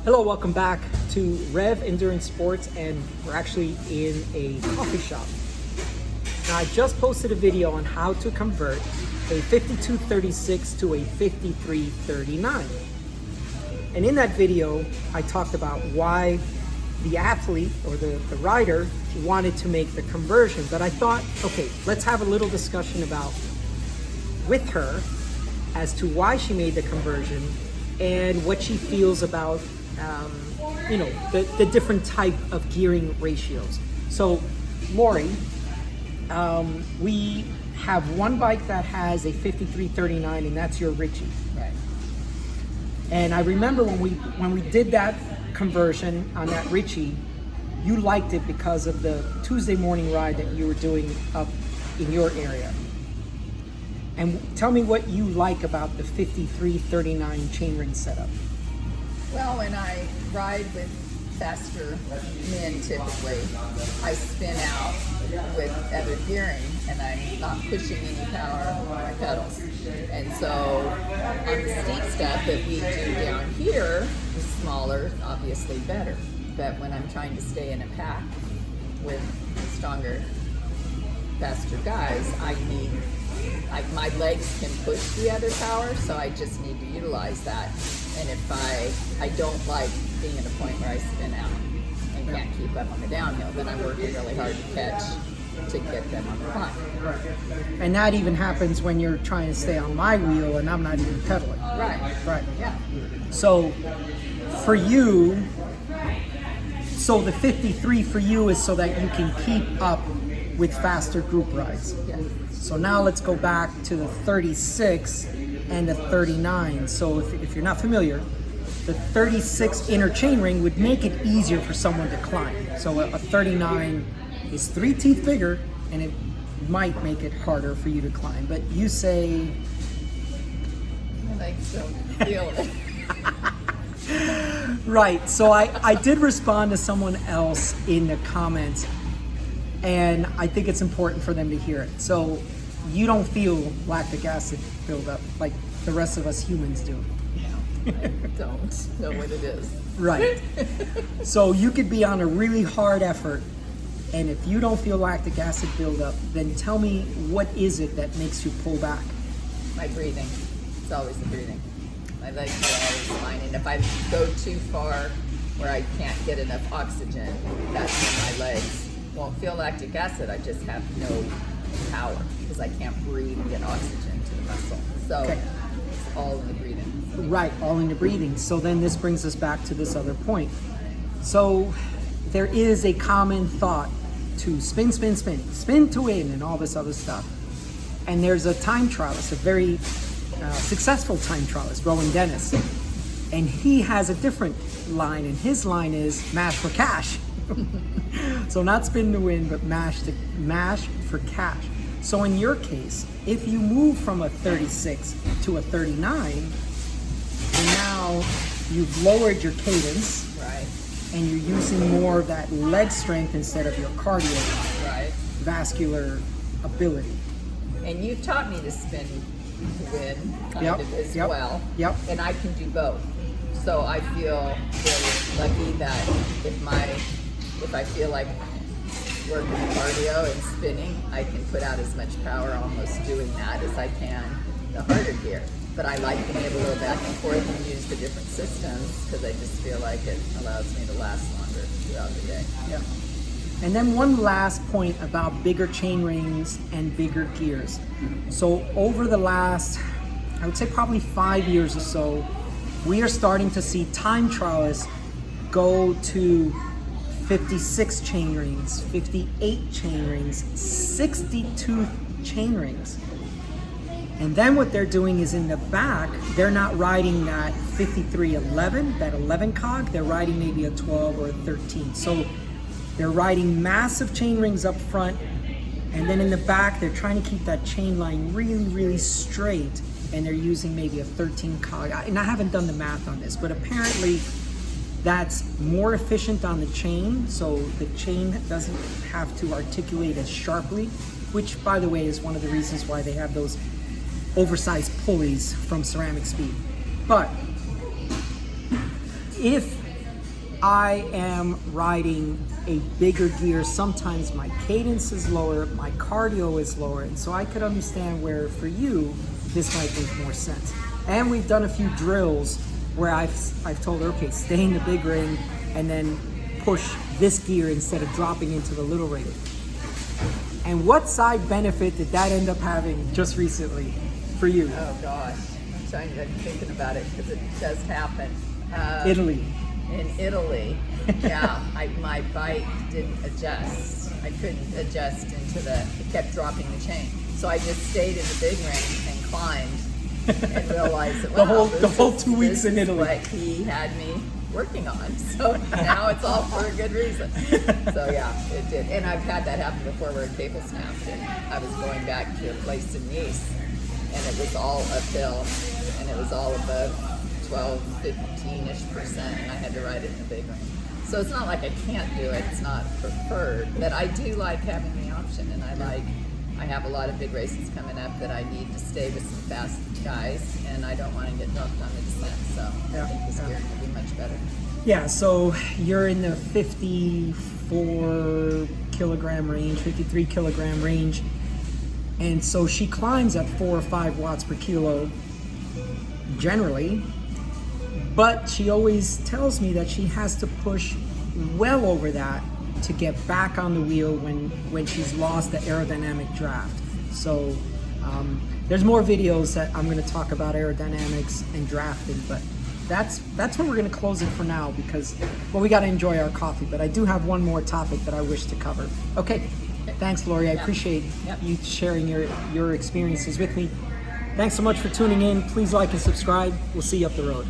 Hello, welcome back to Rev Endurance Sports, and we're actually in a coffee shop. Now, I just posted a video on how to convert a 5236 to a 5339. And in that video, I talked about why the athlete or the rider wanted to make the conversion. But I thought, okay, let's have a little discussion with her as to why she made the conversion and what she feels about the different type of gearing ratios. So, Lori, we have one bike that has a 5339, and that's your Richie. Right. And I remember when we did that conversion on that Richie, you liked it because of the Tuesday morning ride that you were doing up in your area. And tell me what you like about the 5339 chainring setup. Well, when I ride with faster men, typically, I spin out with other gearing, and I'm not pushing any power on my pedals. And so on the steep stuff that we do down here, the smaller, obviously better. But when I'm trying to stay in a pack with stronger, faster guys, my legs can push the other power, so I just need to utilize that. And if I don't like being at a point where I spin out and can't keep up on the downhill, then I'm working really hard to catch to get them on the climb. Right. And that even happens when you're trying to stay on my wheel and I'm not even pedaling. Right. Right. Yeah. So for you, so the 53 for you is so that you can keep up with faster group rides. Yes. So now let's go back to the 36 and the 39. So if you're not familiar, the 36 inner chainring would make it easier for someone to climb. So a 39 is 3 teeth bigger, and it might make it harder for you to climb. But you say... My legs don't feel it. Right. So I did respond to someone else in the comments, and I think it's important for them to hear it. So you don't feel lactic acid buildup like the rest of us humans do. No, I don't know what it is. Right. So you could be on a really hard effort, and if you don't feel lactic acid buildup, then tell me, what is it that makes you pull back? My breathing. It's always the breathing. My legs are always fine, and if I go too far where I can't get enough oxygen, that's when my legs won't feel lactic acid. I just have no power because I can't breathe and get oxygen to the muscle. So Okay. it's all in the breathing. Right, all in the breathing. So then this brings us back to this other point. So there is a common thought to spin to win, and all this other stuff. And there's a time trialist, a very successful time trialist, Rowan Dennis, and he has a different line, and his line is mash for cash. So not spin to win, but mash for cash. So in your case, if you move from a 36 to a 39, and now you've lowered your cadence, Right. and you're using more of that leg strength instead of your cardio, Right. vascular ability. And you've taught me to spin to win kind Yep, of as yep, well. yep. And I can do both. So I feel very lucky that if I feel like working cardio and spinning, I can put out as much power almost doing that as I can the harder gear. But I like being able to go back and forth and use the different systems because I just feel like it allows me to last longer throughout the day. Yeah. And then one last point about bigger chain rings and bigger gears. So over the last, I would say probably 5 years or so, we are starting to see time trialists go to 56 chain rings, 58 chain rings, 62 chain rings. And then what they're doing is in the back, they're not riding that 5311, that 11 cog, they're riding maybe a 12 or a 13. So they're riding massive chain rings up front, and then in the back, they're trying to keep that chain line really, really straight, and they're using maybe a 13 cog. And I haven't done the math on this, but apparently that's more efficient on the chain, so the chain doesn't have to articulate as sharply, which, by the way, is one of the reasons why they have those oversized pulleys from Ceramic Speed. But if I am riding a bigger gear, sometimes my cadence is lower, my cardio is lower, and so I could understand where for you this might make more sense. And we've done a few drills where I've told her, okay, stay in the big ring and then push this gear instead of dropping into the little ring. And what side benefit did that end up having just recently for you? Oh gosh, I'm thinking about it because it does happen. Italy. In Italy, yeah, my bike didn't adjust. I couldn't adjust it kept dropping the chain. So I just stayed in the big ring and climbed and realized that the whole 2 weeks in Italy. What he had me working on. So now it's all for a good reason. So yeah, it did. And I've had that happen before where a cable snapped and I was going back to a place in Nice and it was all uphill and it was all above 12, 15-ish%, and I had to ride it in the big ring. So it's not like I can't do it, it's not preferred, but I do like having the option, and I have a lot of big races coming up that I need to stay with some fast guys, and I don't want to get dropped on the descent, so I think this gear will be much better. Yeah, so you're in the 54 kilogram range, 53 kilogram range, and so she climbs at 4 or 5 watts per kilo generally. But she always tells me that she has to push well over that to get back on the wheel when she's lost the aerodynamic draft. So there's more videos that I'm going to talk about aerodynamics and drafting, but that's where we're going to close it for now because, well, we got to enjoy our coffee. But I do have one more topic that I wish to cover. Okay, thanks, Lori. I appreciate you sharing your experiences with me. Thanks so much for tuning in. Please like and subscribe. We'll see you up the road.